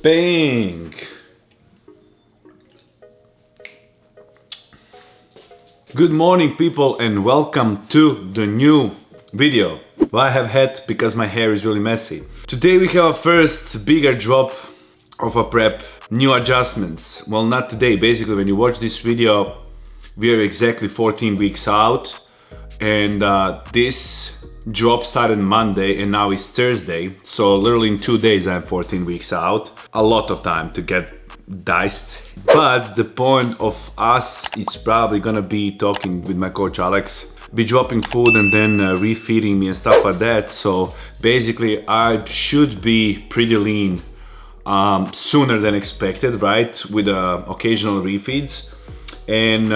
Bang! Good morning people and welcome to the new video I have had because my hair is really messy. Today we have a first bigger drop of a prep, new adjustments. Well, not today, basically when you watch this video we are exactly 14 weeks out and this drop started Monday and now it's Thursday, so literally in 2 days I'm 14 weeks out. A lot of time to get diced, but the point of us is probably gonna be talking with my coach Alex, be dropping food and then refeeding me and stuff like that. So basically I should be pretty lean sooner than expected, right, with occasional refeeds. And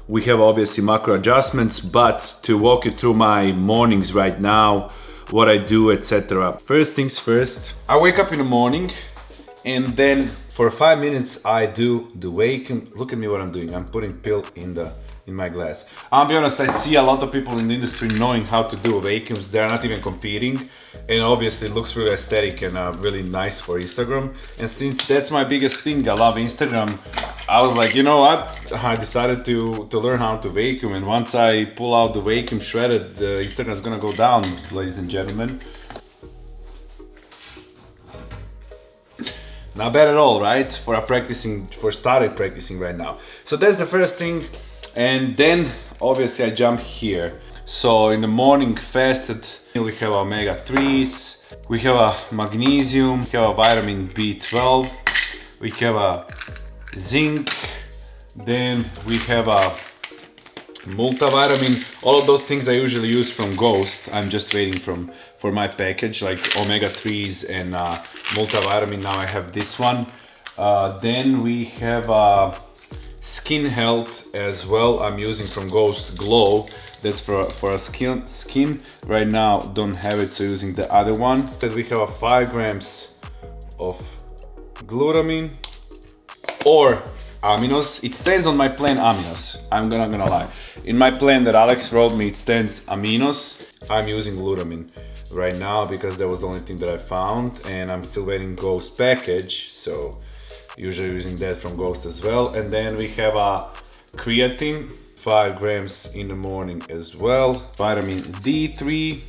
we have obviously macro adjustments, but to walk you through my mornings right now, what I do, etc. First things first, I wake up in the morning and then for 5 minutes I do the wake. Look at me what I'm doing. I'm putting pill in my glass. I'll be honest, I see a lot of people in the industry knowing how to do vacuums. They're not even competing, and obviously it looks really aesthetic and really nice for Instagram. And since that's my biggest thing, I love Instagram, I was like, you know what? I decided to learn how to vacuum, and once I pull out the vacuum shredded, the Instagram is gonna go down, ladies and gentlemen. Not bad at all, right? For started practicing right now. So that's the first thing. And then obviously I jump here. So in the morning fasted, we have omega-3s, we have a magnesium, we have a vitamin B12, we have a zinc, then we have a multivitamin. All of those things I usually use from Ghost. I'm just waiting for my package, like omega-3s and multivitamin. Now I have this one. Then we have skin health as well. I'm using from Ghost Glow. That's for a skin. Right now don't have it, so using the other one. Then we have 5 grams of glutamine or aminos. It stands on my plan aminos. I'm not gonna lie. In my plan that Alex wrote me, it stands aminos. I'm using glutamine right now because that was the only thing that I found, and I'm still waiting Ghost package, so usually using that from Ghost as well. And then we have a creatine, 5 grams in the morning as well. Vitamin D3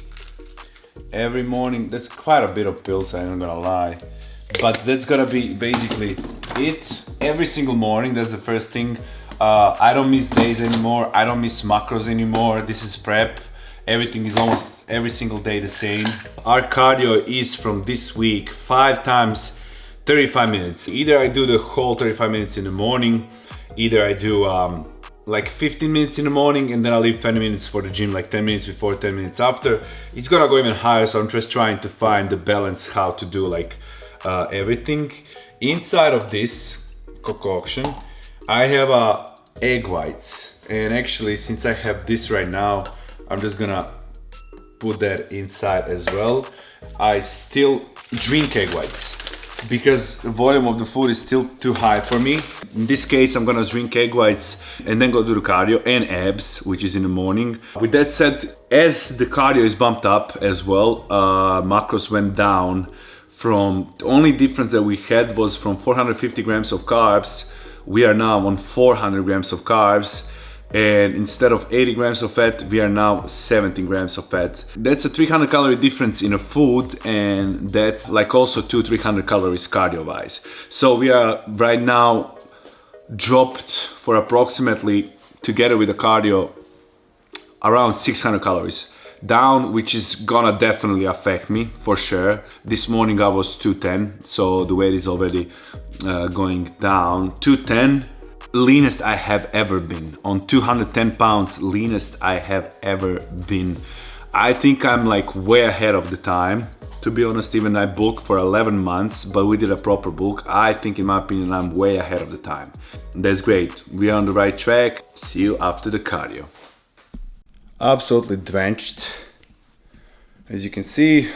every morning. That's quite a bit of pills, I'm not gonna lie, but that's gonna be basically it every single morning. That's the first thing. I don't miss days anymore. I don't miss macros anymore. This is prep. Everything is almost every single day the same. Our cardio is from this week 5 times 35 minutes. Either I do the whole 35 minutes in the morning, either I do like 15 minutes in the morning and then I leave 20 minutes for the gym, like 10 minutes before, 10 minutes after. It's gonna go even higher, so I'm just trying to find the balance how to do like everything. Inside of this concoction, I have egg whites. And actually, since I have this right now, I'm just gonna put that inside as well. I still drink egg whites because the volume of the food is still too high for me. In this case, I'm gonna drink egg whites and then go do the cardio and abs, which is in the morning. With that said, as the cardio is bumped up as well, macros went down. From the only difference that we had was from 450 grams of carbs, we are now on 400 grams of carbs. And instead of 80 grams of fat, we are now 17 grams of fat. That's a 300 calorie difference in a food, and that's like also 200-300 calories cardio wise. So we are right now dropped for approximately, together with the cardio, around 600 calories down, which is gonna definitely affect me for sure. This morning I was 210, so the weight is already going down. 210, leanest I have ever been. On 210 pounds, leanest I have ever been. I think I'm like way ahead of the time. To be honest, even I bulked for 11 months, but we did a proper bulk. I think in my opinion, I'm way ahead of the time. That's great. We are on the right track. See you after the cardio. Absolutely drenched. As you can see,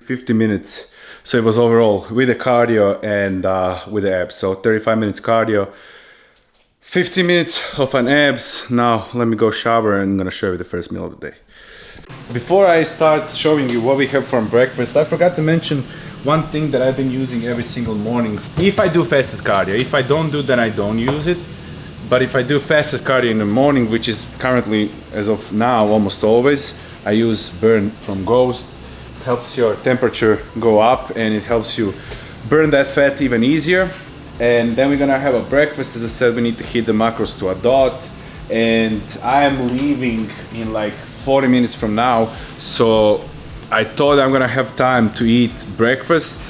50 minutes. So it was overall with the cardio and with the abs. So 35 minutes cardio, 50 minutes of an abs. Now let me go shower and I'm gonna show you the first meal of the day. Before I start showing you what we have for breakfast, I forgot to mention one thing that I've been using every single morning. If I do fasted cardio, if I don't do, then I don't use it. But if I do fasted cardio in the morning, which is currently, as of now, almost always, I use Burn from Ghost. It helps your temperature go up and it helps you burn that fat even easier. And then we're gonna have a breakfast. As I said, we need to hit the macros to a dot. And I am leaving in like 40 minutes from now. So I thought I'm gonna have time to eat breakfast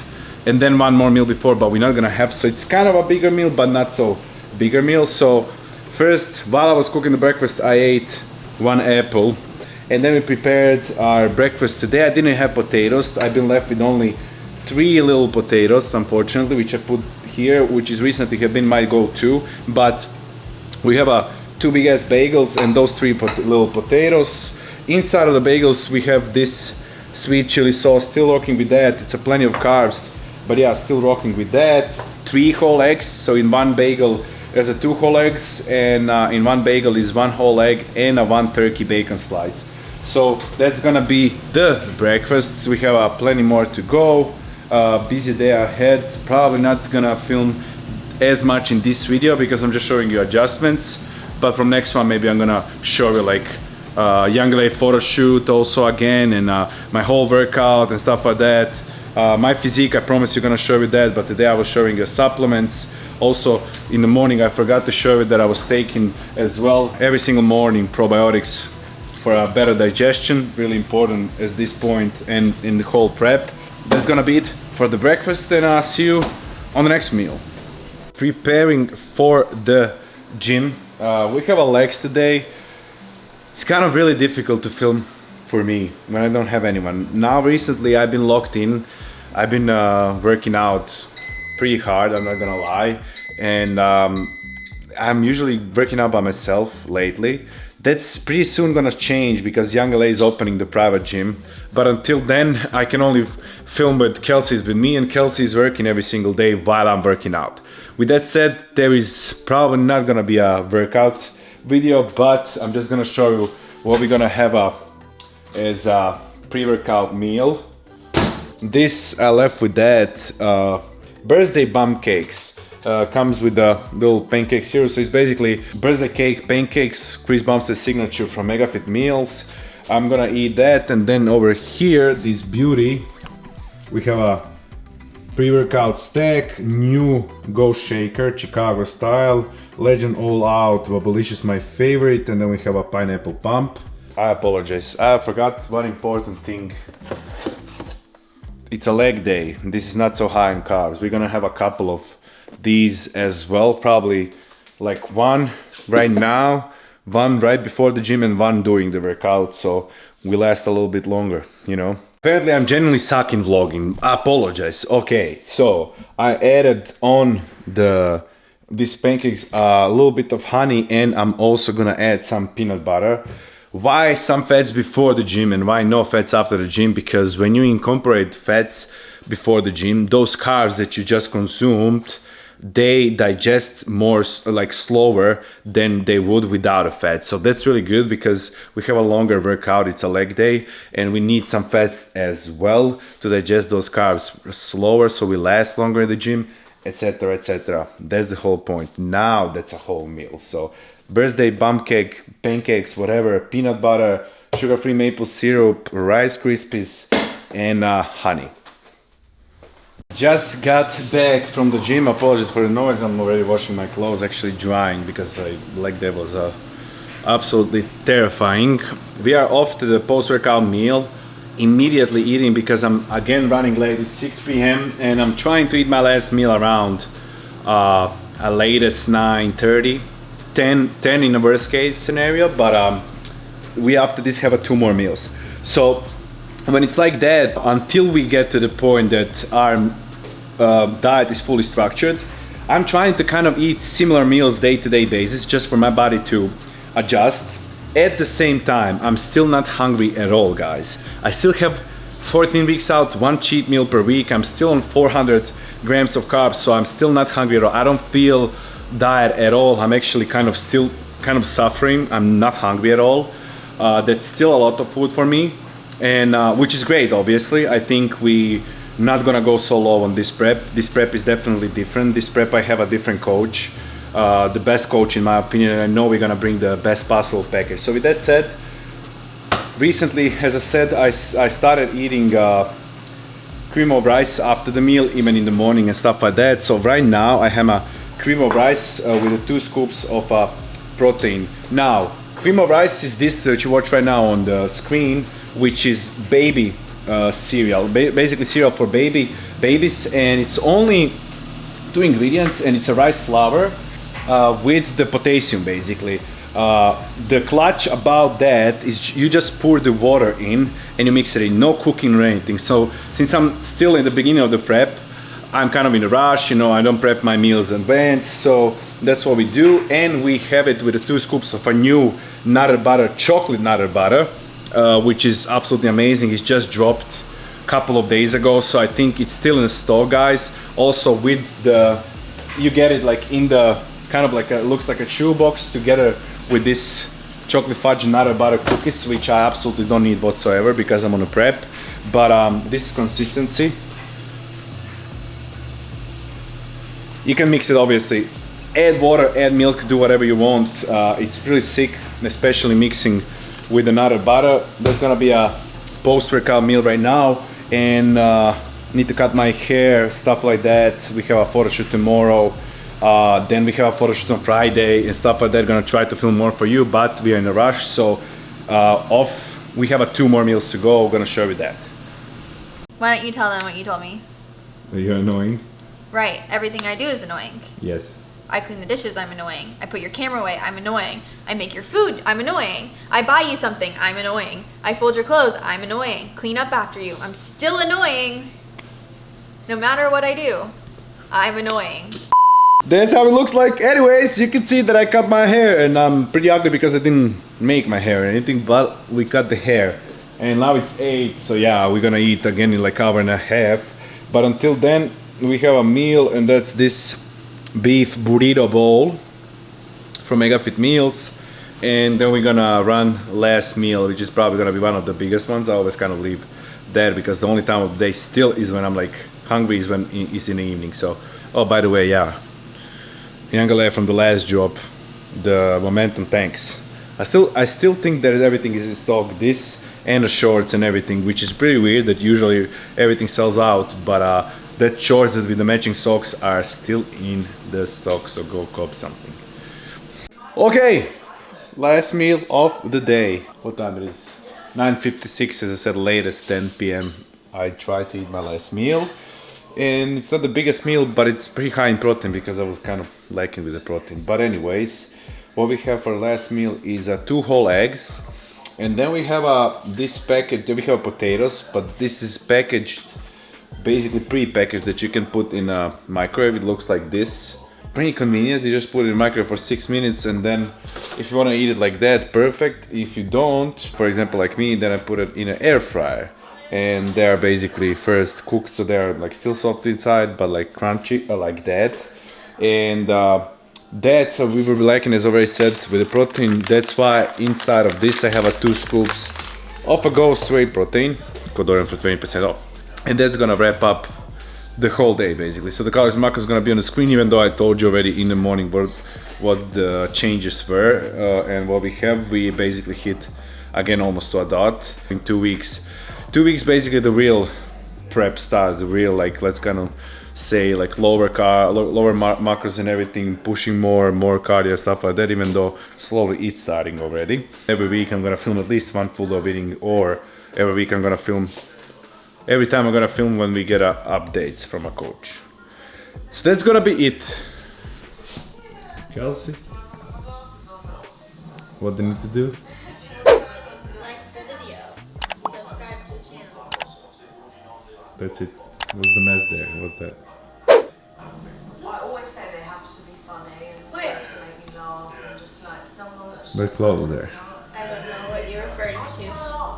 and then one more meal before, but we're not gonna have, so it's kind of a bigger meal, but not so bigger meal. So first, while I was cooking the breakfast, I ate one apple, and then we prepared our breakfast today. I didn't have potatoes. I've been left with only 3 little potatoes, unfortunately, which I put here, which is recently have been my go-to. But we have 2 big ass bagels and those 3 little potatoes. Inside of the bagels, we have this sweet chili sauce. Still rocking with that. It's a plenty of carbs, but yeah, still rocking with that. 3 whole eggs. So in one bagel, there's 2 whole eggs, and in one bagel is 1 whole egg and 1 turkey bacon slice. So that's gonna be the breakfast. We have plenty more to go. Busy day ahead. Probably not gonna film as much in this video because I'm just showing you adjustments. But from next one, maybe I'm gonna show you like young lady photo shoot also again, and my whole workout and stuff like that. My physique, I promise you're gonna show you that, but today I was showing you supplements. Also in the morning I forgot to show you that I was taking as well every single morning probiotics for a better digestion, really important at this point and in the whole prep. That's gonna be it for the breakfast, and I'll see you on the next meal. Preparing for the gym. We have a legs today. It's kind of really difficult to film for me when I don't have anyone. Now recently I've been locked in. I've been working out pretty hard, I'm not gonna lie. And I'm usually working out by myself lately. That's pretty soon gonna change because Young LA is opening the private gym. But until then, I can only film with Kelsey's with me, and Kelsey's working every single day while I'm working out. With that said, there is probably not gonna be a workout video, but I'm just gonna show you what we're gonna have as a pre-workout meal. This I left with that birthday bump cakes. Comes with a little pancake syrup, so it's basically birthday cake pancakes. Chris Bumstead's signature from MegaFit Meals. I'm gonna eat that, and then over here, this beauty, we have a pre-workout stack, new Ghost Shaker, Chicago style, Legend All Out, Wobblicious my favorite, and then we have a pineapple pump. I apologize, I forgot one important thing. It's a leg day. This is not so high in carbs. We're gonna have a couple of these as well, probably like one right now, one right before the gym, and one during the workout, so we last a little bit longer, you know. Apparently I'm genuinely sucking vlogging. I apologize. Okay, so I added on these pancakes a little bit of honey, and I'm also gonna add some peanut butter. Why some fats before the gym and why no fats after the gym? Because when you incorporate fats before the gym, those carbs that you just consumed, they digest more like slower than they would without a fat. So that's really good because we have a longer workout, it's a leg day, and we need some fats as well to digest those carbs slower so we last longer in the gym, etc, etc. That's the whole point. Now that's a whole meal. So birthday bump cake, pancakes, whatever, peanut butter, sugar-free maple syrup, Rice Krispies, and honey. Just got back from the gym. Apologies for the noise. I'm already washing my clothes, actually drying because like that was absolutely terrifying. We are off to the post-workout meal. Immediately eating because I'm again running late. It's 6 p.m. and I'm trying to eat my last meal around a latest 9:30, 10 in the worst case scenario. But we after this have 2 more meals. So when it's like that, until we get to the point that our diet is fully structured, I'm trying to kind of eat similar meals day-to-day basis just for my body to adjust. At the same time, I'm still not hungry at all, guys. I still have 14 weeks out, 1 cheat meal per week. I'm still on 400 grams of carbs, so I'm still not hungry at all. I don't feel diet at all. I'm actually still kind of suffering. I'm not hungry at all. That's still a lot of food for me, and which is great, obviously. I think we not gonna go so low on this prep. This prep is definitely different. This prep I have a different coach, the best coach in my opinion, and I know we're gonna bring the best possible package. So with that said, recently, as I said, I started eating cream of rice after the meal, even in the morning and stuff like that. So right now I have a cream of rice with the 2 scoops of protein. Now, cream of rice is this that you watch right now on the screen, which is baby cereal, basically cereal for babies, and it's only 2 ingredients, and it's a rice flour with the potassium basically. The clutch about that is you just pour the water in and you mix it in, no cooking or anything. So since I'm still in the beginning of the prep, I'm kind of in a rush, you know, I don't prep my meals in advance, so that's what we do. And we have it with the 2 scoops of a new nutter butter, chocolate nutter butter, which is absolutely amazing. It's just dropped a couple of days ago, so I think it's still in the store, guys. Also with the, you get it like in the, kind of like a, looks like a shoebox together with this chocolate fudge nutter butter cookies, which I absolutely don't need whatsoever because I'm on a prep. But this is consistency. You can mix it obviously, add water, add milk, do whatever you want. It's really sick, especially mixing with the nutter butter. There's gonna be a post-workout meal right now, and need to cut my hair, stuff like that. We have a photo shoot tomorrow. Then we have a photo shoot on Friday and stuff like that. Gonna try to film more for you, but we are in a rush. So we have 2 more meals to go. We're gonna show you that. Why don't you tell them what you told me? You're annoying? Right, everything I do is annoying. Yes. I clean the dishes, I'm annoying. I put your camera away, I'm annoying. I make your food, I'm annoying. I buy you something, I'm annoying. I fold your clothes, I'm annoying. Clean up after you, I'm still annoying. No matter what I do, I'm annoying. That's how it looks like. Anyways, you can see that I cut my hair, and I'm pretty ugly because I didn't make my hair or anything, but we cut the hair. And now it's 8, so yeah, we're gonna eat again in like hour and a half. But until then, we have a meal, and that's this beef burrito bowl from Mega Fit Meals. And then we're gonna run last meal, which is probably gonna be one of the biggest ones. I always kind of leave that because the only time of the day still is when I'm like hungry, is when it's in the evening. So, oh, by the way, yeah, Yangale from the last job, the momentum tanks. I still think that everything is in stock, this and the shorts and everything, which is pretty weird that usually everything sells out, but the shorts with the matching socks are still in the stock, so go cop something. Okay, last meal of the day. What time it is? 9:56, as I said, latest 10 p.m. I try to eat my last meal. And it's not the biggest meal, but it's pretty high in protein because I was kind of lacking with the protein. But anyways, what we have for last meal is 2 whole eggs. And then we have this package, we have potatoes, but this is packaged, basically pre-packaged, that you can put in a microwave. It looks like this. Pretty convenient, you just put it in the microwave for 6 minutes, and then if you want to eat it like that, perfect. If you don't, for example like me, then I put it in an air fryer. And they're basically first cooked, so they're like still soft inside, but like crunchy, like that. And that's what we were lacking, as I already said, with the protein. That's why inside of this I have 2 scoops of a Ghost Whey protein, code Dorian for 20% off. And that's gonna wrap up the whole day basically. So the calories and macros is gonna be on the screen, even though I told you already in the morning what the changes were. And what we have, we basically hit again almost to a dot in 2 weeks. 2 weeks basically the real prep starts, the real, like, let's kind of say like lower macros and everything, pushing more cardio, stuff like that, even though slowly it's starting already. Every week I'm gonna film at least 1 full day of eating, or every week I'm gonna film, every time I'm gonna film when we get updates from a coach. So that's gonna be it. Kelsey, what do you need to do? That's it. What's the mess there? What's that? I always say they have to be funny and to make me laugh and just like someone that's Let's close there. I don't know what you're referring to.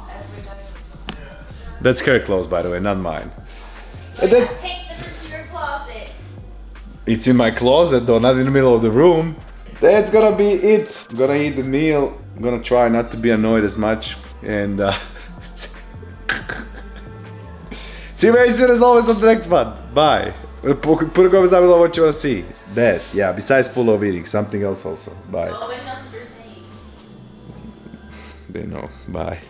every day. That's her clothes, by the way, not mine. Take this into your closet. It's in my closet though, not in the middle of the room. That's gonna be it. I'm gonna eat the meal. I'm gonna try not to be annoyed as much. And see See you very soon as always on the next one. Bye. Put a comment down below what you want to see. That, yeah, besides full of eating, something else also. Bye. Oh, what else you're saying? They know. Bye.